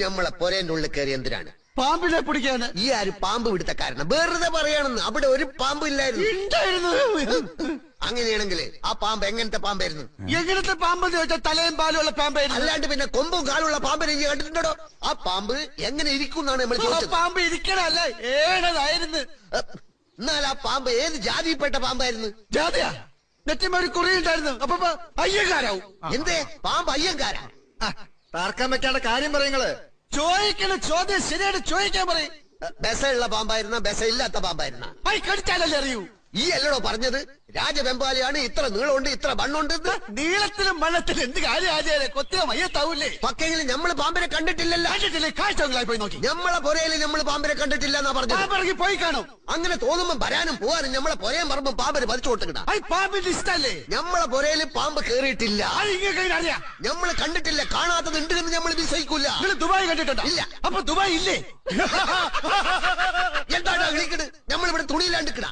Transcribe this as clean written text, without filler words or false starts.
നമ്മളെ പൊരേന്റെ ഉള്ളിൽ കയറി എന്തിനാണ്? പാമ്പിനെ പിടിക്കാന്. ഈ ആര് പാമ്പ് പിടുത്ത കാരണം? വെറുതെ പറയാണെന്ന്. അവിടെ ഒരു പാമ്പ് ഇല്ലായിരുന്നു. അങ്ങനെയാണെങ്കിൽ ആ പാമ്പ് എങ്ങനത്തെ പാമ്പായിരുന്നു? എങ്ങനത്തെ പാമ്പെന്ന് ചോദിച്ചാൽ തലയും പാലും ഉള്ള പാമ്പായിരുന്നു. അല്ലാണ്ട് പിന്നെ കൊമ്പും കാലുള്ള പാമ്പിനെ നീ കണ്ടിട്ടുണ്ടോ? ആ പാമ്പ് എങ്ങനെ ഇരിക്കുന്നാണ് നമ്മൾ ചോദിച്ചത്. പാമ്പ് ഇരിക്കണല്ല, ഏഴതായിരുന്നു. എന്നാൽ ആ പാമ്പ് ഏത് ജാതിയിൽപ്പെട്ട പാമ്പായിരുന്നു? ജാതിയാ? നെറ്റിമ ഒരു കുറിയുണ്ടായിരുന്നു. അപ്പൊ അയ്യങ്കാരാവും. എന്തേ പാമ്പ് അയ്യങ്കാരാ? തർക്കം വെക്കാണ്ട കാര്യം പറയുങ്ങള്. ചോദിക്കണ ചോദ്യം ശരിയായിട്ട് ചോദിക്കാൻ പറയും. ബെസയുള്ള പാമ്പായിരുന്ന ബെസ ഇല്ലാത്ത പാമ്പായിരുന്ന? കടിച്ചാലല്ലേ അറിയൂ. ഈ അല്ലടോ പറഞ്ഞത് രാജവെമ്പാലയാണ്, ഇത്ര നീളമുണ്ട് ഇത്ര വണ്ണുണ്ട്. നീളത്തിലും വണ്ണത്തിലും എന്ത് കാര്യം കൊത്തിയ മയ്യത്താവൂലേ? പക്കെങ്കിലും നമ്മള് പാമ്പിനെ കണ്ടിട്ടില്ലല്ലോ. കണ്ടിട്ടില്ലേ? കാഴ്ചകളായി പോയി നോക്കി. നമ്മളെ പൊരയില് നമ്മള് പാമ്പിനെ കണ്ടിട്ടില്ല എന്നാ പറഞ്ഞത്. പോയി കാണും. അങ്ങനെ തോന്നുമ്പോ വരാനും പോവാനും നമ്മളെ പൊരയും പറമ്പും പാമ്പിന് പതിച്ചു കൊടുത്തിട്ടാ. പാമ്പിന്റെ ഇഷ്ടല്ലേ? നമ്മളെ പൊരയില് പാമ്പ് കേറിയിട്ടില്ല. അറിയാം. നമ്മള് കണ്ടിട്ടില്ല. കാണാത്തത് ഉണ്ട് എന്ന് നമ്മൾ വിശ്വസിക്കൂല. ദുബായ് കണ്ടിട്ടുണ്ടോ? ഇല്ല. അപ്പൊ ദുബായ് ഇല്ലേ? എന്താ വിളിക്കണ്? നമ്മളിവിടെ തുണിയിലാണ്ടിക്കണ.